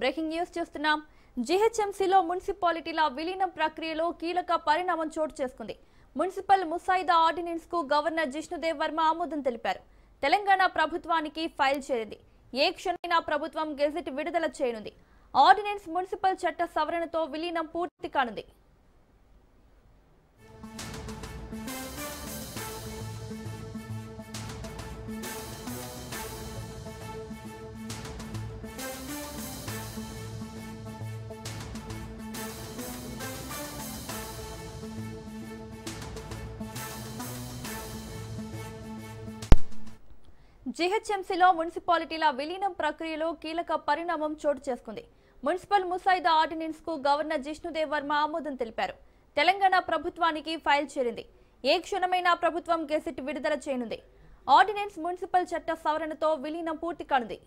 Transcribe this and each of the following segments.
Breaking news చూస్తున్నాం. జీహెచ్ఎంసీలో మున్సిపాలిటీల విలీనం ప్రక్రియలో కీలక పరిణామం చోటు చేసుకుంది. మున్సిపల్ ముసాయిదా ఆర్డినెన్స్ కు గవర్నర్ జిష్ణుదేవ్ వర్మ ఆమోదం తెలిపారు. తెలంగాణ ప్రభుత్వానికి ఫైల్ చేరింది. ఏ క్షణమైనా ప్రభుత్వం గెజెట్ విడుదల చేయనుంది. ఆర్డినెన్స్ మున్సిపల్ చట్ట సవరణతో విలీనం పూర్తి కానుంది. జీహెచ్ఎంసీలో మున్సిపాలిటీల విలీనం ప్రక్రియలో కీలక పరిణామం చోటు చేసుకుంది. మున్సిపల్ ముసాయిదా ఆర్డినెన్స్ కు గవర్నర్ జిష్ణుదేవ్ వర్మ ఆమోదం తెలిపారు. తెలంగాణ ప్రభుత్వానికి ఫైల్ చేరింది. ఏ క్షణమైనా ప్రభుత్వం గెజెట్ విడుదల చేయనుంది. ఆర్డినెన్స్ మున్సిపల్ చట్ట సవరణతో విలీనం పూర్తి కానుంది.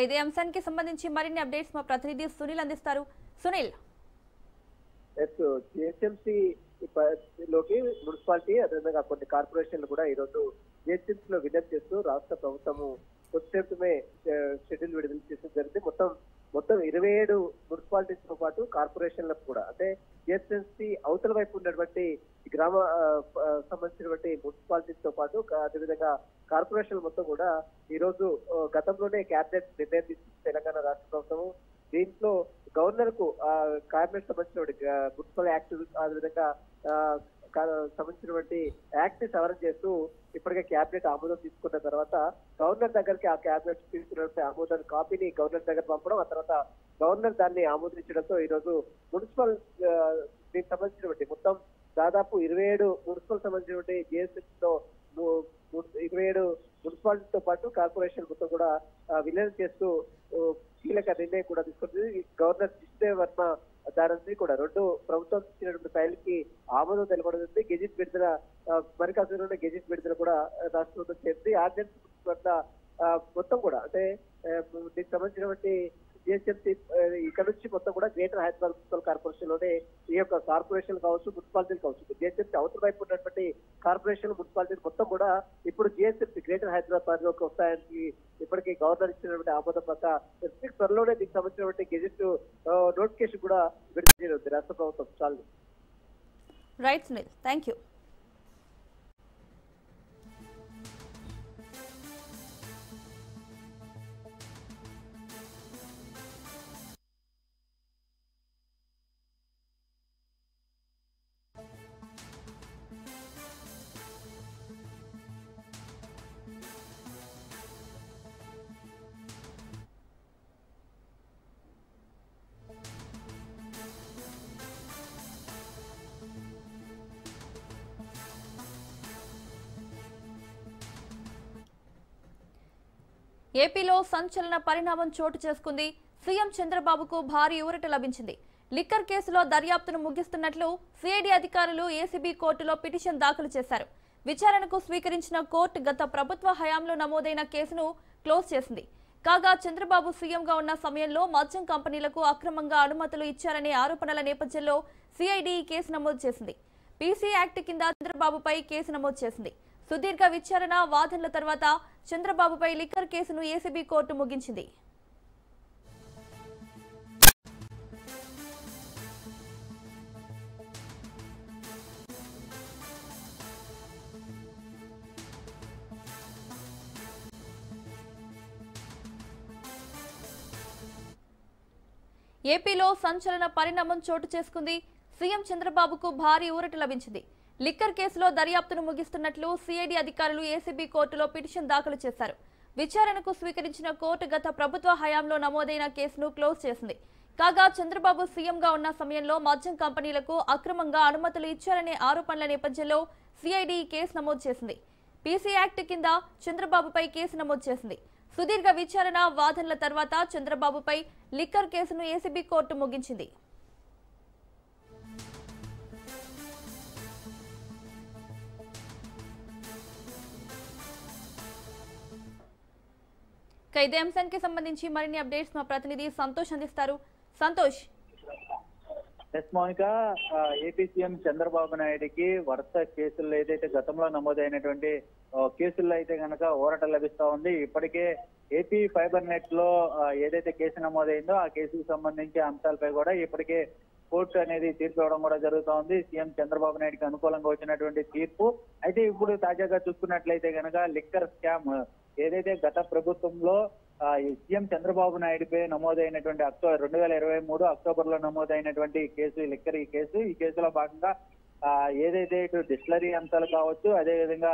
ఇదే అంశానికి సంబంధించి మరిన్ని అప్డేట్స్ మా ప్రతినిధి సునీల్ అందిస్తారు. సునీల్, జిహెచ్ఎంసీ లోకి మున్సిపాలిటీ అదేవిధంగా కొన్ని కార్పొరేషన్లు కూడా ఈ రోజు జిహెచ్ఎంసీ లో విడుదల చేస్తూ రాష్ట్ర ప్రభుత్వము కొద్దిసేపమే షెడ్యూల్ విడుదల చేసిన జరిగింది. మొత్తం 27 మున్సిపాలిటీస్ తో పాటు కార్పొరేషన్లకు కూడా అంటే జిహెచ్ఎంసీ అవతల వైపు ఉన్నటువంటి గ్రామ సంబంధించినటువంటి మున్సిపాలిటీస్ తో పాటు అదేవిధంగా కార్పొరేషన్లు మొత్తం కూడా ఈ రోజు గతంలోనే క్యాబినెట్ నిర్ణయం తీసుకుంది తెలంగాణ రాష్ట్ర ప్రభుత్వము. దీంట్లో గవర్నర్ కు క్యాబినెట్ సంబంధించినటువంటి మున్సిపల్ యాక్ట్ అదేవిధంగా సంబంధించినటువంటి యాక్ట్ ని సవరణ చేస్తూ ఇప్పటికే క్యాబినెట్ ఆమోదం తీసుకున్న తర్వాత గవర్నర్ దగ్గరికి ఆ క్యాబినెట్ తీసుకున్నటువంటి ఆమోదం కాపీని గవర్నర్ దగ్గర పంపడం, ఆ తర్వాత గవర్నర్ దాన్ని ఆమోదించడంతో ఈ రోజు మున్సిపల్ దీనికి సంబంధించినటువంటి మొత్తం దాదాపు 27 మున్సిపల్ సంబంధించినటువంటి జిఎస్ఎస్ లో 27 మున్సిపాలిటీతో పాటు కార్పొరేషన్ మొత్తం కూడా విలీనం చేస్తూ కీలక నిర్ణయం కూడా తీసుకుంటుంది. గవర్నర్ జిష్ణుదేవ్ వర్మ దాని కూడా 2 ప్రభుత్వం ఇచ్చినటువంటి ఫైల్ కి ఆమోదం తెలపడుతుంది. గెజిట్ విడుదల మరి కాస్త గెజిట్ విడుదల కూడా రాష్ట్ర ప్రభుత్వం చేస్తుంది. ఆర్డినెన్స్ పట్ల మొత్తం కూడా అంటే దీనికి సంబంధించినటువంటి జిహెచ్ఎంసీ ఇక్కడ నుంచి మొత్తం కూడా గ్రేటర్ హైదరాబాద్ మున్సిపల్ కార్పొరేషన్ లోనే ఈ యొక్క కార్పొరేషన్ కావచ్చు మున్సిపాలిటీలు కావచ్చు జిహెచ్ఎంసీ అవతల వైపు ఉన్నటువంటి కార్పొరేషన్ మున్సిపాలిటీలు మొత్తం కూడా ఇప్పుడు జిహెచ్ఎంసీ గ్రేటర్ హైదరాబాద్ పరిధిలోకి వస్తాయని ఇప్పటికీ గవర్నర్ ఇచ్చినటువంటి ఆమోదం పట్ల త్వరలోనే దీనికి సంబంధించినటువంటి గెజెట్ నోటిఫికేషన్ కూడా విడుదల చేయనుంది రాష్ట్ర ప్రభుత్వం. చాలు. Right Sunil, thank you. ఏపీలో సంచలన పరిణామం చోటు చేసుకుంది. సీఎం చంద్రబాబుకు భారీ ఊరట లభించింది. లిక్కర్ కేసులో దర్యాప్తును ముగిస్తున్నట్లు సిఐడి అధికారులు ఏసీబీ కోర్టులో పిటిషన్ దాఖలు చేశారు. విచారణకు స్వీకరించిన కోర్టు గత ప్రభుత్వ హయాంలో నమోదైన కేసును క్లోజ్ చేసింది. కాగా చంద్రబాబు సీఎంగా ఉన్న సమయంలో మద్యం కంపెనీలకు అక్రమంగా అనుమతులు ఇచ్చారనే ఆరోపణల నేపథ్యంలో సిఐడి ఈ కేసు నమోదు చేసింది. పీసీ యాక్ట్ కింద చంద్రబాబుపై కేసు నమోదు చేసింది. సుదీర్ఘ విచారణ వాదనల తర్వాత చంద్రబాబుపై లిక్కర్ కేసును ఏసీబీ కోర్టు ముగించింది. ఏపీలో సంచలన పరిణామం చోటు చేసుకుంది. సీఎం చంద్రబాబుకు భారీ ఊరట లభించింది. లిక్కర్ కేసులో దర్యాప్తును ముగిస్తున్నట్లు సిఐడి అధికారులు ఏసీబీ కోర్టులో పిటిషన్ దాఖలు చేశారు. విచారణకు స్వీకరించిన కోర్టు గత ప్రభుత్వ హయాంలో నమోదైన కేసును క్లోజ్ చేసింది. కాగా చంద్రబాబు సీఎంగా ఉన్న సమయంలో మద్యం కంపెనీలకు అక్రమంగా అనుమతులు ఇచ్చారనే ఆరోపణల నేపథ్యంలో సిఐడి కేసు నమోదు చేసింది. పీసీ యాక్ట్ కింద చంద్రబాబుపై కేసు నమోదు చేసింది. సుదీర్ఘ విచారణ వాదనల తర్వాత చంద్రబాబుపై లిక్కర్ కేసును ఏసీబీ కోర్టు ముగించింది. ఇదే అంశానికి సంబంధించి మరిన్ని అప్డేట్స్ మా ప్రతినిధి సంతోష్ అందిస్తారు. సంతోష్. మౌనిక, ఏపీ సీఎం చంద్రబాబు నాయుడికి వరుస కేసుల్లో ఏదైతే గతంలో నమోదైనటువంటి కేసుల్లో అయితే కనుక ఊరట లభిస్తా ఉంది. ఇప్పటికే ఏపీ ఫైబర్ నెట్ లో ఏదైతే కేసు నమోదైందో ఆ కేసుకు సంబంధించి అంశాలపై కూడా ఇప్పటికే కోర్టు అనేది తీర్పు ఇవ్వడం కూడా జరుగుతూ ఉంది. సీఎం చంద్రబాబు నాయుడుకి అనుకూలంగా వచ్చినటువంటి తీర్పు. అయితే ఇప్పుడు తాజాగా చూసుకున్నట్లయితే కనుక లిక్కర్ స్కామ్ ఏదైతే గత ప్రభుత్వంలో సీఎం చంద్రబాబు నాయుడుపై నమోదైనటువంటి 2023 అక్టోబర్ లో నమోదైనటువంటి కేసు ఈ కేసులో భాగంగా ఏదైతే ఇటు డిస్టిలరీ అంశాలు కావచ్చు, అదేవిధంగా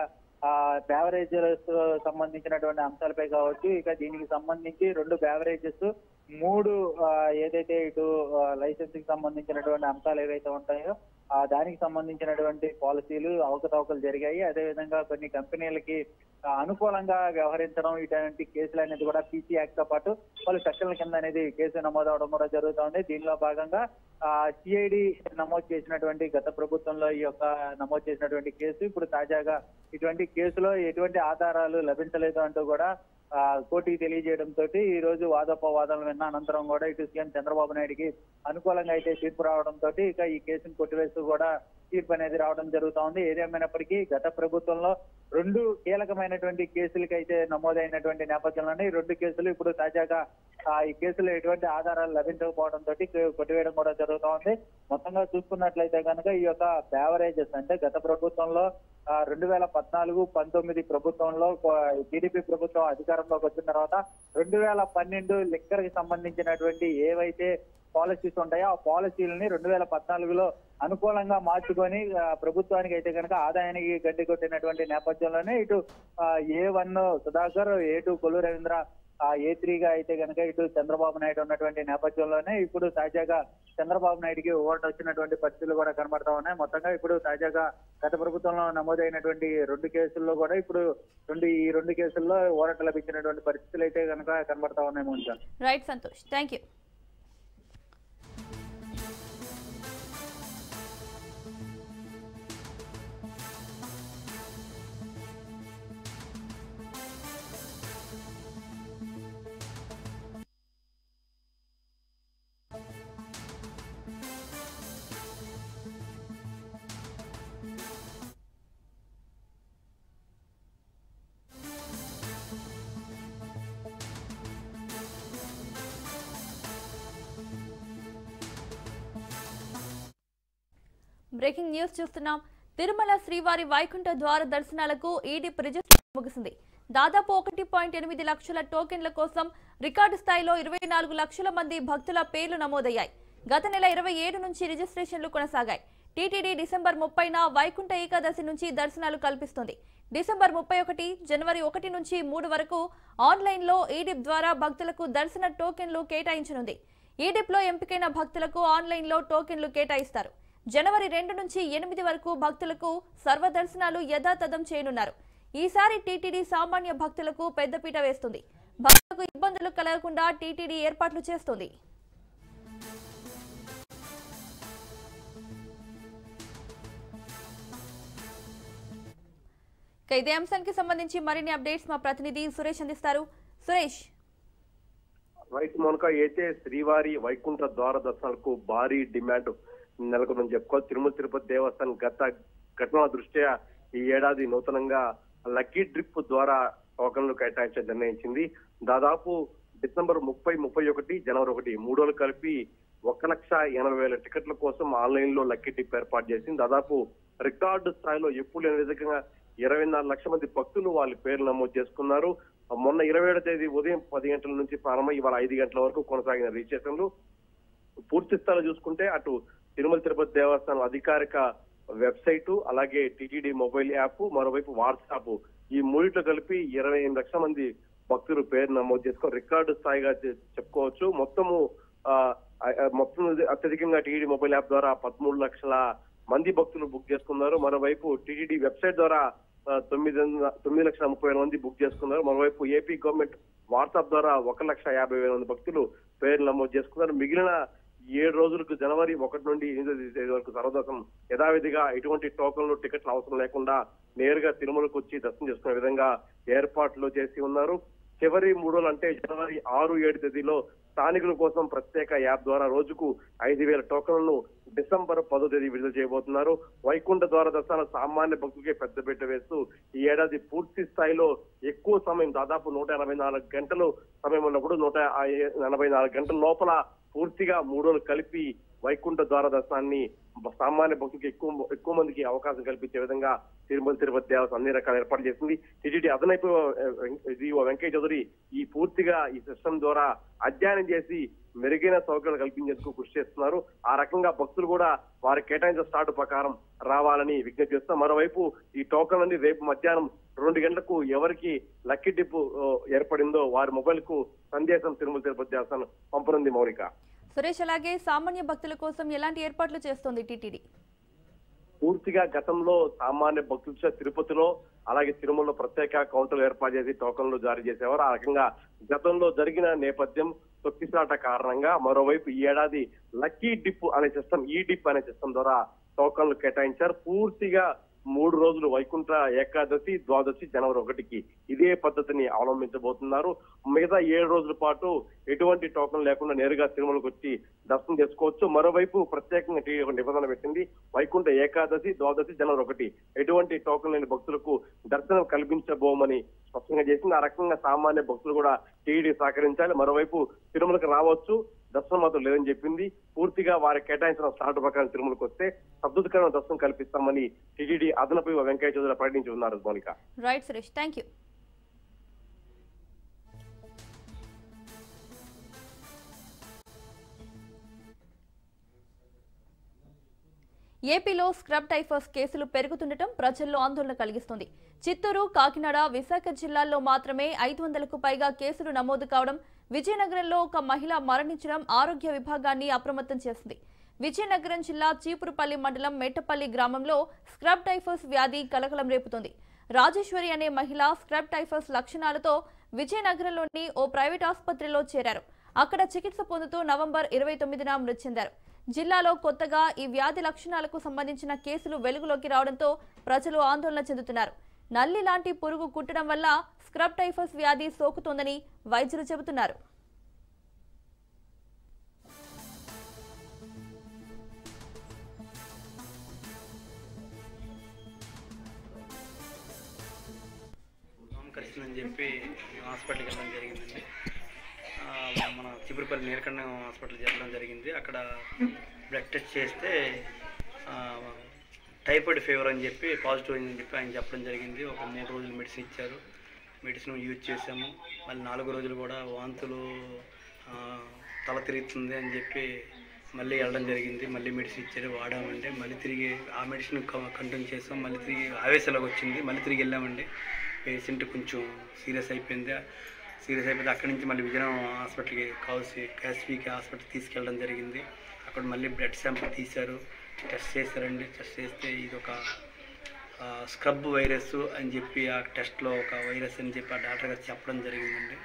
బ్యావరేజెస్ సంబంధించినటువంటి అంశాలపై కావచ్చు, ఇక దీనికి సంబంధించి 2 బ్యావరేజెస్ 3 ఏదైతే ఇటు లైసెన్స్ కి సంబంధించినటువంటి అంశాలు ఏవైతే ఉంటాయో దానికి సంబంధించినటువంటి పాలసీలు అవకతవకలు జరిగాయి. అదేవిధంగా కొన్ని కంపెనీలకి అనుకూలంగా వ్యవహరించడం, ఇటువంటి కేసులు అనేది కూడా పీసీ యాక్ట్ తో పాటు పలు సెక్షన్ల కింద అనేది కేసు నమోదవడం కూడా జరుగుతోంది. దీనిలో భాగంగా సిఐడి నమోదు చేసినటువంటి గత ప్రభుత్వంలో ఈ యొక్క నమోదు చేసినటువంటి కేసు ఇప్పుడు తాజాగా ఇటువంటి కేసులో ఎటువంటి ఆధారాలు లభించలేదు అంటూ కూడా కోర్టుకి తెలియజేయడంతో ఈ రోజు వాదోపవాదాలు విన్న అనంతరం కూడా ఇటు సీఎం చంద్రబాబు నాయుడికి అనుకూలంగా అయితే తీర్పు రావడంతో ఇక ఈ కేసును కొట్టివేస్తూ కూడా తీర్పు అనేది రావడం జరుగుతా ఉంది. ఏదేమైనప్పటికీ గత ప్రభుత్వంలో 2 కీలకమైనటువంటి కేసులకి అయితే నమోదైనటువంటి నేపథ్యంలోనే ఈ 2 కేసులు ఇప్పుడు తాజాగా ఈ కేసులో ఎటువంటి ఆధారాలు లభించకపోవడంతో కొట్టివేయడం కూడా జరుగుతా ఉంది. మొత్తంగా చూసుకున్నట్లయితే కనుక ఈ యొక్క బ్యావరేజెస్ అంటే గత ప్రభుత్వంలో 2014-19 ప్రభుత్వంలో టీడీపీ ప్రభుత్వం అధికారంలోకి వచ్చిన తర్వాత 2012 లిక్కర్ కి సంబంధించినటువంటి ఏవైతే పాలసీస్ ఉంటాయో ఆ పాలసీలని 2014లో అనుకూలంగా మార్చుకొని ప్రభుత్వానికి అయితే కనుక ఆదాయానికి గడ్డి కొట్టినటువంటి నేపథ్యంలోనే ఇటు A1 సుధాకర్, A2 కొల్లు రవీంద్ర, A3గా అయితే కనుక ఇటు చంద్రబాబు నాయుడు ఉన్నటువంటి నేపథ్యంలోనే ఇప్పుడు తాజాగా చంద్రబాబు నాయుడికి ఓటు వచ్చినటువంటి పరిస్థితులు కూడా కనబడతా ఉన్నాయి. మొత్తంగా ఇప్పుడు తాజాగా గత ప్రభుత్వంలో నమోదైనటువంటి 2 కేసుల్లో కూడా ఇప్పుడు ఈ 2 కేసుల్లో ఓరట లభించినటువంటి పరిస్థితులు అయితే కనుక కనబడతా ఉన్నాయి. Monika. Right Santosh, thank you. Breaking news చూస్తున్నాం. తిరుమల శ్రీవారి వైకుంఠ ద్వార దర్శనాలకు ఈడీ రిజిస్ట్రేషన్ ముగిసింది. దాదాపు 1.8 లక్షల టోకెన్ల కోసం రికార్డు స్థాయిలో 24 లక్షల మంది భక్తుల పేర్లు నమోదయ్యాయి. గత నెల 27 నుంచి రిజిస్ట్రేషన్లు కొనసాగాయి. టీటీడీ డిసెంబర్ 30న వైకుంఠ ఏకాదశి నుంచి దర్శనాలు కల్పిస్తుంది. డిసెంబర్ 31, జనవరి 1 నుంచి 3 వరకు ఆన్లైన్లో ఈడిప్ ద్వారా భక్తులకు దర్శన టోకెన్లు కేటాయించనుంది. ఈడిప్లో ఎంపికైన భక్తులకు ఆన్లైన్లో టోకెన్లు కేటాయిస్తారు. జనవరి 2 నుంచి 8 వరకు భక్తులకు సర్వదర్శనాలు యథాతథం చేయనున్నారు. ఈసారి టీటీడీ సామాన్య భక్తులకు పెద్దపీట వేస్తుంది. భక్తులకు ఇబ్బందులు కలగకుండా టీటీడీ ఏర్పాట్లు చేస్తుంది. ఇదే అంశానికి సంబంధించి మరిన్ని అప్డేట్స్ మా ప్రతినిధి సురేష్ అందిస్తారు. సురేష్. రైట్ మోనిక, అయితే శ్రీవారి వైకుంఠ ద్వార దర్శనాలకు భారీ డిమాండ్ నెలకొందని చెప్పుకోవాలి. తిరుమల తిరుపతి దేవస్థానం గత ఘటనల దృష్ట్యా ఈ ఏడాది నూతనంగా లక్కీ డ్రిప్ ద్వారా టోకన్లు కేటాయించడం నిర్ణయించింది. దాదాపు డిసెంబర్ 30, 31, జనవరి 1 3 రోజులు కలిపి 1,80,000 టికెట్ల కోసం ఆన్లైన్ లో లక్కీ డ్రిప్ ఏర్పాటు చేసింది. దాదాపు రికార్డు స్థాయిలో ఎప్పుడు లేని విధంగా 24 లక్షల మంది భక్తులు వాళ్ళ పేర్లు నమోదు చేసుకున్నారు. మొన్న 27వ తేదీ ఉదయం 10 గంటల నుంచి ప్రారంభం ఇవాళ 5 గంటల వరకు కొనసాగిన రిజిస్ట్రేషన్లు. పూర్తి స్థాయిలో చూసుకుంటే అటు తిరుమల తిరుపతి దేవస్థానం అధికారిక వెబ్సైట్, అలాగే టీటీడీ మొబైల్ యాప్, మరోవైపు వాట్సాప్, ఈ మూడిట్లో కలిపి 28 లక్షల మంది భక్తులు పేరు నమోదు చేసుకొని రికార్డు స్థాయిగా చెప్పుకోవచ్చు. మొత్తం అత్యధికంగా టీటీడీ మొబైల్ యాప్ ద్వారా 13 లక్షల మంది భక్తులు బుక్ చేసుకున్నారు. మరోవైపు టీటీడీ వెబ్సైట్ ద్వారా 9,30,000 మంది బుక్ చేసుకున్నారు. మరోవైపు ఏపీ గవర్నమెంట్ వాట్సాప్ ద్వారా 1,50,000 మంది భక్తులు పేర్లు నమోదు చేసుకున్నారు. మిగిలిన 7 రోజులకు జనవరి 1 నుండి 8 తేదీ వరకు సర్వదర్శనం యథావిధిగా ఎటువంటి టోకన్లు టికెట్లు అవసరం లేకుండా నేరుగా తిరుమలకు వచ్చి దర్శనం చేసుకునే విధంగా ఏర్పాట్లు చేసి ఉన్నారు. చివరి 3 రోజులు అంటే జనవరి 6, 7 తేదీలో స్థానికుల కోసం ప్రత్యేక యాప్ ద్వారా రోజుకు 5,000 టోకన్లను డిసెంబర్ 10వ తేదీ విడుదల చేయబోతున్నారు. వైకుంఠ ద్వార దర్శన సామాన్య భక్తులకే పెద్దపీట వేస్తూ ఈ ఏడాది పూర్తి స్థాయిలో ఎక్కువ సమయం దాదాపు 184 గంటలు సమయం ఉన్నప్పుడు 184 గంటల లోపల పూర్తిగా 3 రోజులు కలిపి వైకుంఠ ద్వార దర్శనాన్ని సామాన్య భక్తులకు ఎక్కువ మందికి అవకాశం కల్పించే విధంగా తిరుపతి దేవస్థానం అన్ని రకాల ఏర్పాటు చేసింది. టీటీడీ అదనపు వెంకయ్య చౌదరి ఈ పూర్తిగా ఈ సిస్టమ్ ద్వారా అధ్యయనం చేసి మెరుగైన సౌకర్యాలు కల్పించేందుకు కృషి చేస్తున్నారు. ఆ రకంగా భక్తులు కూడా వారి కేటాయించిన స్టార్ట్ ప్రకారం రావాలని విజ్ఞప్తి చేస్తున్నారు. మరోవైపు ఈ టోకన్ అన్ని రేపు మధ్యాహ్నం 2 గంటలకు ఎవరికి లక్కీ డిప్ ఏర్పడిందో వారి మొబైల్ కు సందేశం తిరుపతి దేవస్థానం పంపనుంది. మౌనిక, సురేష్, అలాగే సామాన్య భక్తుల కోసం ఎలాంటి ఏర్పాట్లు చేస్తోంది టీటీడీ? పూర్తిగా గతంలో సామాన్య భక్తులు తిరుపతిలో అలాగే తిరుమలలో ప్రత్యేక కౌంటర్లు ఏర్పాటు చేసి టోకన్లు జారీ చేసేవారు. ఆ రకంగా గతంలో జరిగిన నేపథ్యం తొక్కిసాట కారణంగా మరోవైపు ఈ ఏడాది లక్కీ డిప్ అనే సిస్టమ్, ఈ డిప్ అనే సిస్టమ్ ద్వారా టోకన్లు కేటాయించారు. పూర్తిగా 3 రోజులు వైకుంఠ ఏకాదశి, ద్వాదశి జనవరి 1కి ఇదే పద్ధతిని అవలంబించబోతున్నారు. మిగతా 7 రోజుల పాటు ఎటువంటి టోకన్ లేకుండా నేరుగా తిరుమలకు వచ్చి దర్శనం చేసుకోవచ్చు. మరోవైపు ప్రత్యేకంగా ఒక నిబంధన పెట్టింది. వైకుంఠ ఏకాదశి, ద్వాదశి జనవరి 1 ఎటువంటి టోకన్ లేని భక్తులకు దర్శనం కల్పించబోమని స్పష్టంగా చేసింది. ఆ రకంగా సామాన్య భక్తులు కూడా టీడీ సహకరించాలి. మరోవైపు తిరుమలకు రావచ్చు, దర్శనం మాత్రం లేదని చెప్పింది. పూర్తిగా వారి కేటాయించిన స్టార్ట్ ప్రకారం తిరుమలకు వస్తే అద్భుతకరమైన దర్శనం కల్పిస్తామని టీటీడీ అదనపు వెంకయ్య చౌదరి ప్రకటించి ఉన్నారు. Mounika, right Suresh, thank you. ఏపీలో స్క్రబ్ టైఫస్ కేసులు పెరుగుతుండటం ప్రజల్లో ఆందోళన కలిగిస్తుంది. చిత్తూరు, కాకినాడ, విశాఖ జిల్లాల్లో మాత్రమే 500కు పైగా కేసులు నమోదు కావడం, విజయనగరంలో ఒక మహిళ మరణించడం ఆరోగ్య విభాగాన్ని అప్రమత్తం చేసింది. విజయనగరం జిల్లా చీపురుపల్లి మండలం మెట్టపల్లి గ్రామంలో స్క్రబ్ టైఫస్ వ్యాధి కలకలం రేపుతోంది. రాజేశ్వరి అనే మహిళ స్క్రబ్ టైఫస్ లక్షణాలతో విజయనగరంలోని ఓ ప్రైవేట్ ఆసుపత్రిలో చేరారు. అక్కడ చికిత్స పొందుతూ నవంబర్ 29న మృతి చెందారు. జిల్లాలో కొత్తగా ఈ వ్యాధి లక్షణాలకు సంబంధించిన కేసులు వెలుగులోకి రావడంతో ప్రజలు ఆందోళన చెందుతున్నారు. నల్లి లాంటి పురుగు కుట్టడం వల్ల స్క్రబ్ టైఫస్ వ్యాధి సోకుతోందని వైద్యులు చెబుతున్నారు. కలిసిందని చెప్పి హాస్పిటల్కి వెళ్ళడం జరిగిందండి. మన చిపురుపల్లి నీలకంఠ హాస్పిటల్ చేరడం జరిగింది. అక్కడ బ్లడ్ టెస్ట్ చేస్తే టైఫాయిడ్ ఫీవర్ అని చెప్పి పాజిటివ్ అయిందని చెప్పి ఆయన చెప్పడం జరిగింది. ఒక 3 రోజులు మెడిసిన్ ఇచ్చారు. మెడిసిన్ యూజ్ చేసాము. మళ్ళీ 4 రోజులు కూడా వాంతులు, తల తిరుగుతుంది అని చెప్పి మళ్ళీ వెళ్ళడం జరిగింది. మళ్ళీ మెడిసిన్ ఇచ్చారు, వాడామండి. మళ్ళీ తిరిగి ఆ మెడిసిన్ కంటిన్యూ చేసాం. మళ్ళీ తిరిగి ఆవేశాలకు వచ్చింది. మళ్ళీ తిరిగి వెళ్ళామండి. పేషెంట్ కొంచెం సీరియస్ అయిపోయింది. అక్కడి నుంచి మళ్ళీ విజయనగరం హాస్పిటల్కి కేఎస్వికి హాస్పిటల్కి తీసుకెళ్ళడం జరిగింది. అక్కడ మళ్ళీ బ్లడ్ శాంపుల్ తీశారు, టెస్ట్ చేశారండి. టెస్ట్ చేస్తే ఇది ఒక స్క్రబ్ వైరస్ అని చెప్పి ఆ టెస్ట్లో ఒక వైరస్ అని చెప్పి ఆ డాక్టర్ గారు చెప్పడం జరిగిందండి.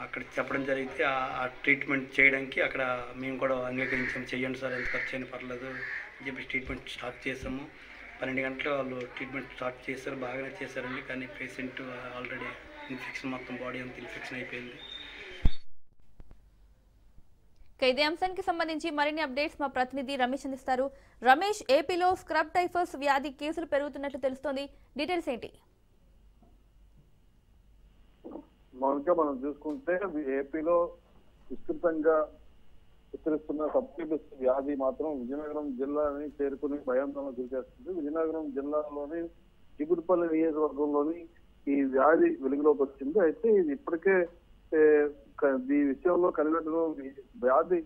అక్కడ చెప్పడం జరిగితే ఆ ట్రీట్మెంట్ చేయడానికి అక్కడ మేము కూడా అంగీకరించాము. చెయ్యండి సార్, ఎంత ఖర్చు అయినా పర్లేదు అని చెప్పి ట్రీట్మెంట్ స్టార్ట్ చేసాము. 12 గంటలు వాళ్ళు ట్రీట్మెంట్ స్టార్ట్ చేశారు. బాగానే చేశారండి. కానీ పేషెంట్ ఆల్రెడీ ఇన్ఫెక్షన్, మొత్తం బాడీ అంతా ఇన్ఫెక్షన్ అయిపోయింది. ఇదే అంశానికి సంబంధించి మరిన్ని అప్డేట్స్ మా ప్రతినిధి రమేష్ అందిస్తారు. రమేష్, ఏపీలో స్క్రబ్ టైఫస్ వ్యాధి కేసులు పెరుగుతున్నట్లు తెలుస్తోంది. డీటెయిల్స్ ఏంటి? మామూలుగా మనం చూసుకుంటే ఏపీలో విస్తృతంగా విస్తరిస్తున్న సబ్క్యూబిస్ వ్యాధి మాత్రం విజయనగరం జిల్లాని చేరుకుని భయాందోళన గురిచేస్తుంది. విజయనగరం జిల్లాలోని చిగురుపల్లి నియోజకవర్గంలోని ఈ వ్యాధి వెలుగులోకి వచ్చింది. అయితే ఇది ఇప్పటికే ఈ విషయంలో కలిగిన వ్యాధి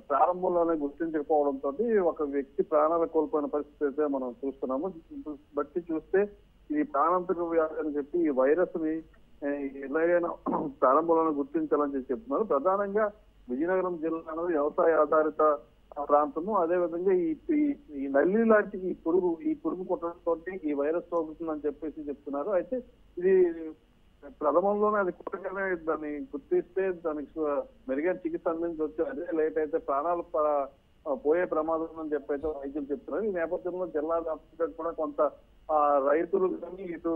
ప్రారంభంలోనే గుర్తించకపోవడంతో ఒక వ్యక్తి ప్రాణాలు కోల్పోయిన పరిస్థితి అయితే మనం చూస్తున్నాము. బట్టి చూస్తే ఇది ప్రాణాంతక వ్యాధి అని చెప్పి ఈ వైరస్ ని ఎలాగైనా ప్రారంభంలోనే గుర్తించాలని చెప్తున్నారు. ప్రధానంగా విజయనగరం జిల్లా అనేది వ్యవసాయ ఆధారిత ఆ ప్రాంతము. అదే విధంగా ఈ నల్లి లాంటి ఈ పురుగు కుట్టడంతో ఈ వైరస్ సోకుతుందని చెప్పేసి చెప్తున్నారు. అయితే ఇది ప్రథమంలోనే అది కుట్టగానే దాన్ని గుర్తిస్తే దానికి మెరుగైన చికిత్స అందించవచ్చు. అదే లేట్ అయితే ప్రాణాలు పోయే ప్రమాదం అని చెప్పి అయితే వైద్యులు చెప్తున్నారు. ఈ నేపథ్యంలో జిల్లా వ్యాప్తంగా కూడా కొంత రైతులు కానీ ఇటు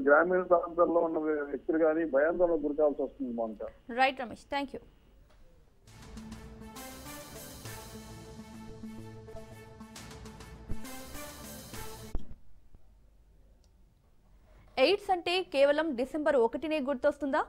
గ్రామీణ ప్రాంతాల్లో ఉన్న వ్యక్తులు కానీ భయాందోళనకు గురికాల్సి వస్తుంది. Mounika. Right Ramesh, thank you. AIDS అంటే కేవలం డిసెంబర్ 1నే గుర్తొస్తుందా?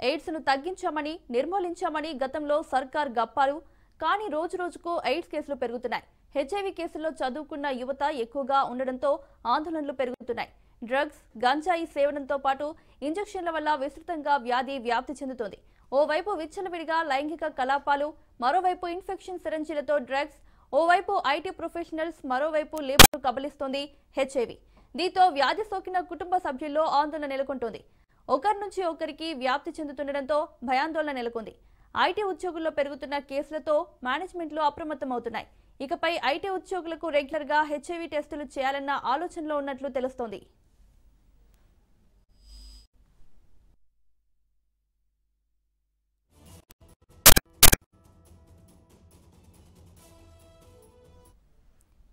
ఎయిడ్స్ను తగ్గించామని, నిర్మూలించామని గతంలో సర్కార్ గప్పారు. కానీ రోజు రోజుకు ఎయిడ్స్ కేసులు పెరుగుతున్నాయి. హెచ్ఐవి కేసుల్లో చదువుకున్న యువత ఎక్కువగా ఉండడంతో ఆందోళనలు పెరుగుతున్నాయి. డ్రగ్స్, గంజాయి సేవనంతో పాటు ఇంజెక్షన్ల వల్ల విస్తృతంగా వ్యాధి వ్యాప్తి చెందుతోంది. ఓవైపు విచ్చలవిడిగా లైంగిక కలాపాలు, మరోవైపు ఇన్ఫెక్షన్ సిరంజీలతో డ్రగ్స్, ఓవైపు ఐటీ ప్రొఫెషనల్స్, మరోవైపు లేబర్ను కబలిస్తోంది హెచ్ఐవి. దీంతో వ్యాధి సోకిన కుటుంబ సభ్యుల్లో ఆందోళన నెలకొంటోంది. ఒకరి నుంచి ఒకరికి వ్యాప్తి చెందుతుండటంతో భయాందోళన నెలకొంది. ఐటీ ఉద్యోగుల్లో పెరుగుతున్న కేసులతో మేనేజ్మెంట్లు అప్రమత్తమవుతున్నాయి. ఇకపై ఐటీ ఉద్యోగులకు రెగ్యులర్ గా హెచ్ఐవి టెస్టులు చేయాలన్న ఆలోచనలో ఉన్నట్లు తెలుస్తోంది.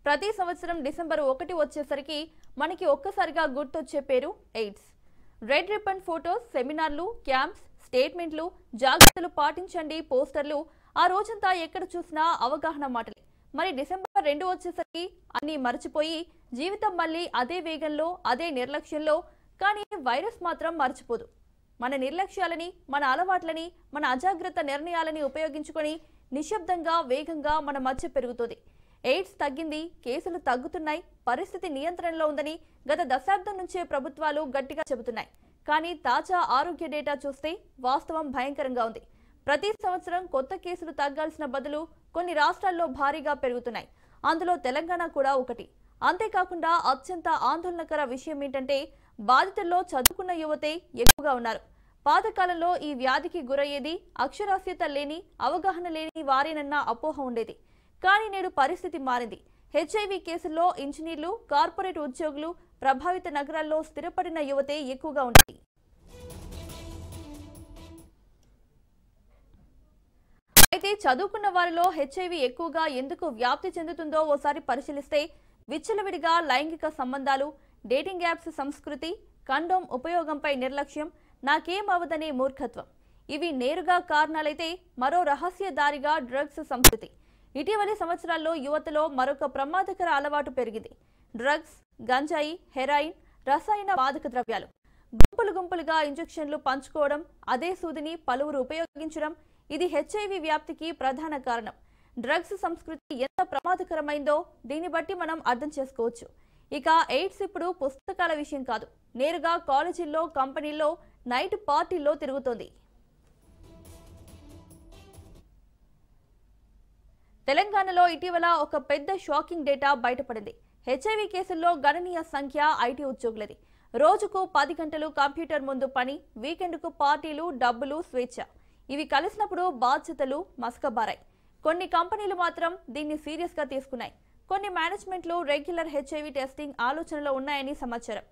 ప్రతి సంవత్సరం డిసెంబర్ 1 వచ్చేసరికి మనకి ఒక్కసారిగా గుర్తొచ్చే పేరు ఎయిడ్స్. రెడ్ రిబ్బన్ ఫోటోస్, సెమినార్లు, క్యాంప్స్, స్టేట్మెంట్లు, జాగ్రత్తలు పాటించండి పోస్టర్లు, ఆ రోజంతా ఎక్కడ చూసినా అవగాహన మాటలే. మరి డిసెంబర్ 2 వచ్చేసరికి అన్నీ మర్చిపోయి జీవితం మళ్ళీ అదే వేగంలో, అదే నిర్లక్ష్యంలో. కానీ వైరస్ మాత్రం మర్చిపోదు. మన నిర్లక్ష్యాలని, మన అలవాట్లని, మన అజాగ్రత్త నిర్ణయాలని ఉపయోగించుకొని నిశ్శబ్దంగా, వేగంగా మన మధ్య పెరుగుతుంది. ఎయిడ్స్ తగ్గింది, కేసులు తగ్గుతున్నాయి, పరిస్థితి నియంత్రణలో ఉందని గత దశాబ్దం నుంచే ప్రభుత్వాలు గట్టిగా చెబుతున్నాయి. కానీ తాజా ఆరోగ్య డేటా చూస్తే వాస్తవం భయంకరంగా ఉంది. ప్రతి సంవత్సరం కొత్త కేసులు తగ్గాల్సిన బదులు కొన్ని రాష్ట్రాల్లో భారీగా పెరుగుతున్నాయి. అందులో తెలంగాణ కూడా ఒకటి. అంతేకాకుండా అత్యంత ఆందోళనకర విషయం ఏంటంటే బాధితుల్లో చదువుకున్న యువతే ఎక్కువగా ఉన్నారు. పాతకాలంలో ఈ వ్యాధికి గురయ్యేది అక్షరాస్యత లేని, అవగాహన లేని వారేనన్న అపోహ ఉండేది. కానీ నేడు పరిస్థితి మారింది. హెచ్ఐవి కేసుల్లో ఇంజనీర్లు, కార్పొరేట్ ఉద్యోగులు, ప్రభావిత నగరాల్లో స్థిరపడిన యువతే ఎక్కువగా ఉంటుంది. అయితే చదువుకున్న వారిలో హెచ్ఐవి ఎక్కువగా ఎందుకు వ్యాప్తి చెందుతుందో ఓసారి పరిశీలిస్తే విచ్చలవిడిగా లైంగిక సంబంధాలు, డేటింగ్ యాప్స్ సంస్కృతి, కండోమ్ ఉపయోగంపై నిర్లక్ష్యం, నాకేం అవదనే మూర్ఖత్వం, ఇవి నేరుగా కారణాలైతే మరో రహస్యదారిగా డ్రగ్స్ సంస్కృతి. ఇటీవలి సంవత్సరాల్లో యువతలో మరొక ప్రమాదకర అలవాటు పెరిగింది. డ్రగ్స్, గంజాయి, హెరాయిన్, రసాయన మాదక ద్రవ్యాలు. గుంపులు గుంపులుగా ఇంజెక్షన్లు పంచుకోవడం, అదే సూదిని పలువురు ఉపయోగించడం, ఇది హెచ్ఐవి వ్యాప్తికి ప్రధాన కారణం. డ్రగ్స్ సంస్కృతి ఎంత ప్రమాదకరమైందో దీన్ని బట్టి మనం అర్థం చేసుకోవచ్చు. ఇక ఎయిడ్స్ ఇప్పుడు పుస్తకాల విషయం కాదు, నేరుగా కాలేజీల్లో, కంపెనీల్లో, నైట్ పార్టీల్లో తిరుగుతోంది. తెలంగాణలో ఇటీవల ఒక పెద్ద షాకింగ్ డేటా బయటపడింది. హెచ్ఐవి కేసుల్లో గణనీయ సంఖ్య ఐటీ ఉద్యోగులది. రోజుకు 10 గంటలు కంప్యూటర్ ముందు పని, వీకెండ్కు పార్టీలు, డబ్బులు, స్వేచ్ఛ, ఇవి కలిసినప్పుడు బాధ్యతలు మసకబారాయి. కొన్ని కంపెనీలు మాత్రం దీన్ని సీరియస్ గా తీసుకున్నాయి. కొన్ని మేనేజ్మెంట్లు రెగ్యులర్ హెచ్ఐవి టెస్టింగ్ ఆలోచనలో ఉన్నాయని సమాచారం.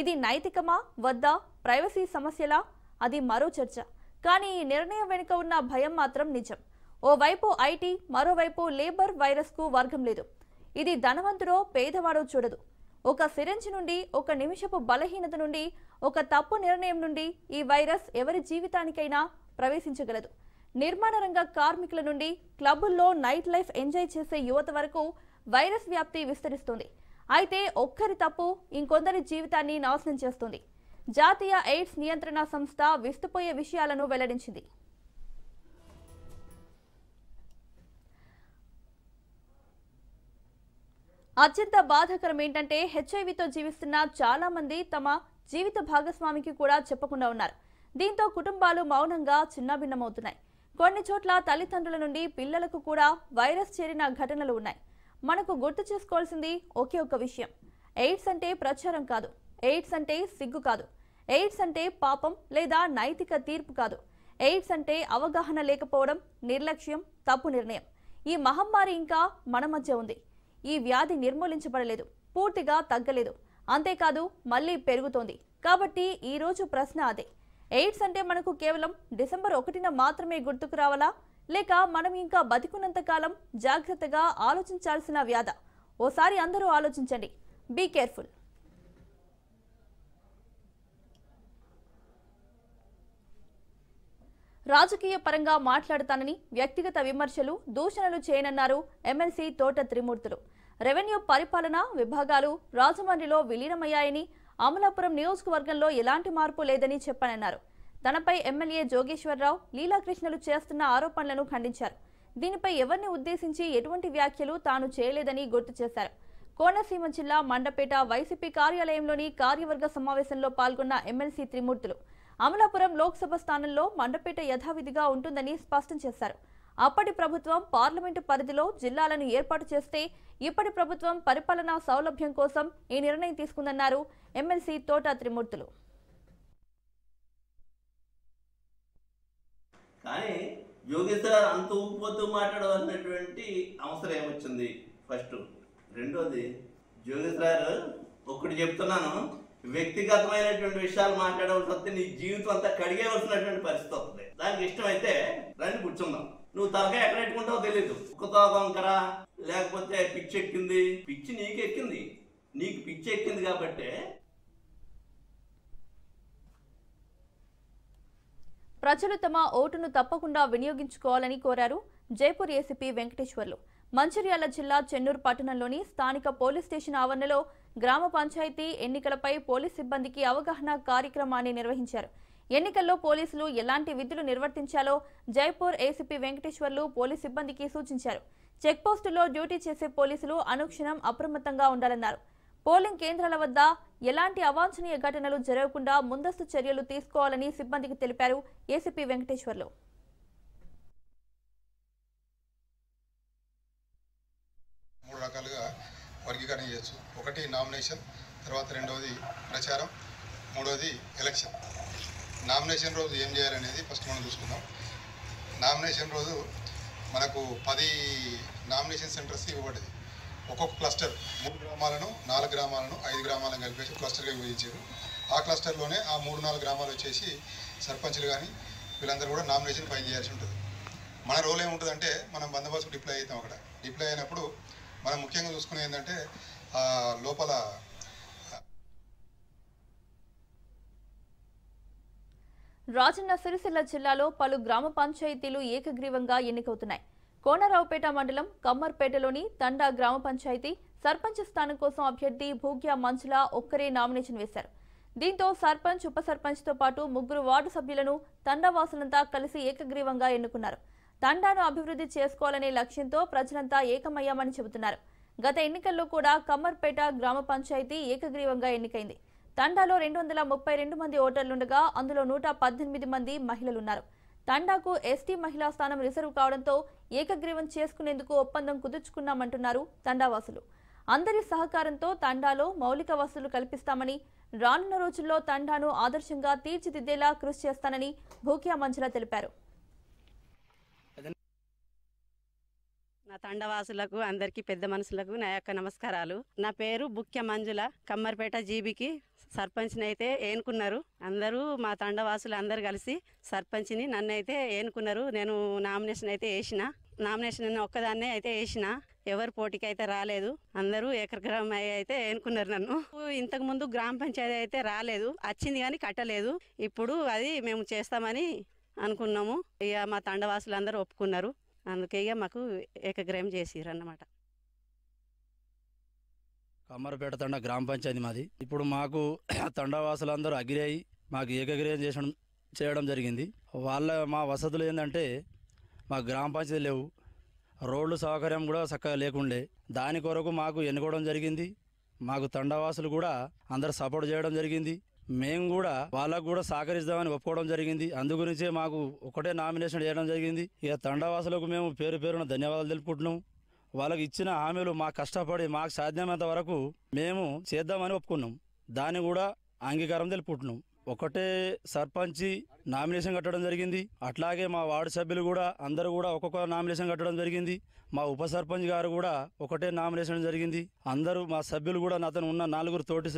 ఇది నైతికమా వద్దా, ప్రైవసీ సమస్యలా, అది మరో చర్చ. కానీ ఈ నిర్ణయం వెనుక ఉన్న భయం మాత్రం నిజం. ఓవైపు ఐటీ, మరోవైపు లేబర్ వైరస్కు వర్గం లేదు. ఇది ధనవంతుడో పేదవాడో చూడదు. ఒక సిరంజి నుండి, ఒక నిమిషపు బలహీనత నుండి, ఒక తప్పు నిర్ణయం నుండి ఈ వైరస్ ఎవరి జీవితానికైనా ప్రవేశించగలదు. నిర్మాణ రంగ కార్మికుల నుండి క్లబ్బుల్లో నైట్ లైఫ్ ఎంజాయ్ చేసే యువత వరకు వైరస్ వ్యాప్తి విస్తరిస్తుంది. అయితే ఒక్కరి తప్పు ఇంకొందరి జీవితాన్ని నాశనం చేస్తుంది. జాతీయ ఎయిడ్స్ నియంత్రణ సంస్థ విస్తుపోయే విషయాలను వెల్లడించింది. అత్యంత బాధాకరం ఏంటంటే హెచ్ఐవితో జీవిస్తున్న చాలా మంది తమ జీవిత భాగస్వామికి కూడా చెప్పకుండా ఉన్నారు. దీంతో కుటుంబాలు మౌనంగా చిన్నాభిన్నమవుతున్నాయి. కొన్ని చోట్ల తల్లిదండ్రుల నుండి పిల్లలకు కూడా వైరస్ చేరిన ఘటనలు ఉన్నాయి. మనకు గుర్తు చేసుకోవాల్సింది ఒకే ఒక విషయం. ఎయిడ్స్ అంటే ప్రచారం కాదు, ఎయిడ్స్ అంటే సిగ్గు కాదు, ఎయిడ్స్ అంటే పాపం లేదా నైతిక తీర్పు కాదు. ఎయిడ్స్ అంటే అవగాహన లేకపోవడం, నిర్లక్ష్యం, తప్పు నిర్ణయం. ఈ మహమ్మారి ఇంకా మన మధ్య ఉంది. ఈ వ్యాధి నిర్మూలించబడలేదు, పూర్తిగా తగ్గలేదు, అంతేకాదు మళ్ళీ పెరుగుతోంది. కాబట్టి ఈ రోజు ప్రశ్న అదే, ఎయిడ్స్ అంటే మనకు కేవలం డిసెంబర్ 1న మాత్రమే గుర్తుకు రావాలా, లేక మనం ఇంకా బతికున్నంత కాలం జాగ్రత్తగా ఆలోచించాల్సిన వ్యాధ? ఓసారి అందరూ ఆలోచించండి. Be careful. రాజకీయ పరంగా మాట్లాడతానని వ్యక్తిగత విమర్శలు, దూషణలు చేయనన్నారు ఎమ్మెల్సీ తోట త్రిమూర్తులు. రెవెన్యూ పరిపాలన విభాగాలు రాజమండ్రిలో విలీనమయ్యాయని, అమలాపురం నియోజకవర్గంలో ఎలాంటి మార్పు లేదని చెప్పానన్నారు. తనపై ఎమ్మెల్యే జోగేశ్వరరావు, లీలాకృష్ణలు చేస్తున్న ఆరోపణలను ఖండించారు. దీనిపై ఎవరిని ఉద్దేశించి ఎటువంటి వ్యాఖ్యలు తాను చేయలేదని గుర్తు చేశారు. కోనసీమ జిల్లా మండపేట వైసీపీ కార్యాలయంలోని కార్యవర్గ సమావేశంలో పాల్గొన్న ఎమ్మెల్సీ త్రిమూర్తులు అమలాపురం లోక్సభ స్థానంలో మండపేట యథావిధిగా ఉంటుందని స్పష్టం చేశారు. అప్పటి ప్రభుత్వం పార్లమెంటు పరిధిలో జిల్లాలను ఏర్పాటు చేస్తే ఇప్పటి ప్రభుత్వం పరిపాలనా సౌలభ్యం కోసం ఈ నిర్ణయం తీసుకుందన్నారు ఎమ్మెల్సీ తోట త్రిమూర్తులు. కానీ యోగేశ్వర అంత ఊపిపోతూ మాట్లాడవలసినటువంటి అవసరం ఏమొచ్చింది? ఫస్ట్. రెండోది, యోగేశ్వర ఒకటి చెప్తున్నాను, వ్యక్తిగతమైనటువంటి విషయాలు మాట్లాడవలసి వస్తే నీ జీవితం అంతా కడిగేవలసినటువంటి పరిస్థితి వస్తుంది. దానికి ఇష్టమైతే రండి కూర్చుందాం. నువ్వు తలకాయ ఎక్కడ పెట్టుకుంటావో తెలీదు. కుక్కతో వంకరా, లేకపోతే పిచ్చి ఎక్కింది. పిచ్చి నీకెక్కింది, నీకు పిచ్చి ఎక్కింది కాబట్టి. ప్రజలు తమ ఓటును తప్పకుండా వినియోగించుకోవాలని కోరారు జైపూర్ ఏసీపీ వెంకటేశ్వర్లు. మంచిర్యాల జిల్లా చెన్నూరు పట్టణంలోని స్థానిక పోలీస్ స్టేషన్ ఆవరణలో గ్రామ పంచాయతీ ఎన్నికలపై పోలీస్ సిబ్బందికి అవగాహన కార్యక్రమాన్ని నిర్వహించారు. ఎన్నికల్లో పోలీసులు ఎలాంటి విధులు నిర్వర్తించాలో జైపూర్ ఏసీపీ వెంకటేశ్వర్లు పోలీస్ సిబ్బందికి సూచించారు. చెక్పోస్టుల్లో డ్యూటీ చేసే పోలీసులు అనుక్షణం అప్రమత్తంగా ఉండాలన్నారు. పోలింగ్ కేంద్రాల వద్ద ఎలాంటి అవాంఛనీయ ఘటనలు జరగకుండా ముందస్తు చర్యలు తీసుకోవాలని సిబ్బందికి తెలిపారు ఏసీపీ వెంకటేశ్వర్లు. మూడు రకాలుగా వర్గీకరణ చేయొచ్చు. ఒకటి నామినేషన్, తర్వాత రెండవది ప్రచారం, మూడవది ఎలక్షన్. నామినేషన్ రోజు ఏం చేయాలనేది ఫస్ట్ మనం చూసుకుందాం. నామినేషన్ రోజు మనకు 10 నామినేషన్ సెంటర్స్ ఇవ్వబడ్డది. ఒక్కొక్క క్లస్టర్ 3 గ్రామాలను, 4 గ్రామాలను, 5 గ్రామాలను కలిపేసి క్లస్టర్గా విభజించారు. ఆ క్లస్టర్లోనే ఆ 3-4 గ్రామాలు వచ్చేసి సర్పంచ్లు కానీ వీళ్ళందరూ కూడా నామినేషన్ ఫైల్ చేయాల్సి ఉంటుంది. మన రోల్ ఏముంటుందంటే మనం బందోబస్తు డిప్లాయ్ అవుతాం. అక్కడ డిప్లాయ్ అయినప్పుడు మనం ముఖ్యంగా చూసుకునేది ఏంటంటే లోపల రాజన్న సిరిసిల్ల జిల్లాలో పలు గ్రామ పంచాయతీలు ఏకగ్రీవంగా ఎన్నికవుతున్నాయి. కోనరావుపేట మండలం కమ్మర్పేటలోని తండా గ్రామ పంచాయతీ సర్పంచ్ స్థానం కోసం అభ్యర్థి భూగ్య మంచుల ఒక్కరే నామినేషన్ వేశారు. దీంతో సర్పంచ్, ఉప సర్పంచ్తో పాటు 3 వార్డు సభ్యులను తండావాసులంతా కలిసి ఏకగ్రీవంగా ఎన్నుకున్నారు. తండాను అభివృద్ధి చేసుకోవాలనే లక్ష్యంతో ప్రజలంతా ఏకమయ్యామని చెబుతున్నారు. గత ఎన్నికల్లో కూడా కమ్మర్పేట గ్రామ పంచాయతీ ఏకగ్రీవంగా ఎన్నికైంది. తండాలో 232 మంది ఓటర్లుండగా అందులో 118 మంది మహిళలున్నారు. తండాకు ఎస్టీ మహిళా స్థానం రిజర్వ్ కావడంతో ఏకగ్రీవం చేసుకునేందుకు ఒప్పందం కుదుర్చుకున్నామంటున్నారు తండావాసులు. అందరి సహకారంతో తండాలో మౌలిక వసతులు కల్పిస్తామని, రానున్న రోజుల్లో తండాను ఆదర్శంగా తీర్చిదిద్దేలా కృషి చేస్తానని భూక్యా మంచుల తెలిపారు. నా తండవాసులకు అందరికీ పెద్ద మనుషులకు నా యొక్క నమస్కారాలు. నా పేరు భూక్యా మంజుల. కమ్మర్పేట జీబీకి సర్పంచ్ని అయితే ఎన్నుకున్నారు. అందరూ మా తండవాసులు అందరు కలిసి సర్పంచ్ని నన్ను అయితే ఎన్నుకున్నారు. నేను నామినేషన్ అయితే వేసిన. నామినేషన్ ఒక్కదాన్నే అయితే వేసిన. ఎవరు పోటీకి అయితే రాలేదు. అందరూ ఏకగ్రహం అయితే ఎన్నుకున్నారు నన్ను. ఇంతకుముందు గ్రామ పంచాయతీ అయితే రాలేదు, వచ్చింది కానీ కట్టలేదు. ఇప్పుడు అది మేము చేస్తామని అనుకున్నాము. ఇక మా తండవాసులు అందరూ ఒప్పుకున్నారు. అందుకే ఇక మాకు ఏకగ్రహం చేసిర్రు అన్నమాట. కమ్మరపేట తండ గ్రామ పంచాయతీ మాది. ఇప్పుడు మాకు తండవాసులందరూ అగ్రి అయ్యి మాకు ఏకగ్రహం చేయడం జరిగింది. మా వసతులు ఏంటంటే మాకు గ్రామ పంచాయతీ లేవు, రోడ్లు సౌకర్యం కూడా చక్కగా లేకుండే. దాని కొరకు మాకు ఎన్నుకోవడం జరిగింది. మాకు తండవాసులు కూడా అందరు సపోర్ట్ చేయడం జరిగింది. మేము కూడా వాళ్ళకు కూడా సహకరిస్తామని ఒప్పుకోవడం జరిగింది. అందు గురించే మాకు ఒకటే నామినేషన్ చేయడం జరిగింది. ఇక తండవాసులకు మేము పేరున ధన్యవాదాలు తెలుపుకుంటున్నాం. వాళ్ళకి ఇచ్చిన హామీలు మాకు కష్టపడి మాకు సాధ్యమైనంత వరకు మేము చేద్దామని ఒప్పుకున్నాం. దాన్ని కూడా అంగీకారం తెలుపుకుంటున్నాం. ఒకటే సర్పంచి నామినేషన్ కట్టడం జరిగింది. అట్లాగే మా వార్డు సభ్యులు కూడా అందరూ కూడా ఒక్కొక్క నామినేషన్ కట్టడం జరిగింది. మా ఉప సర్పంచ్ గారు కూడా ఒకటే నామినేషన్ జరిగింది. అందరూ మా సభ్యులు కూడా నాతో ఉన్న 4 తోటి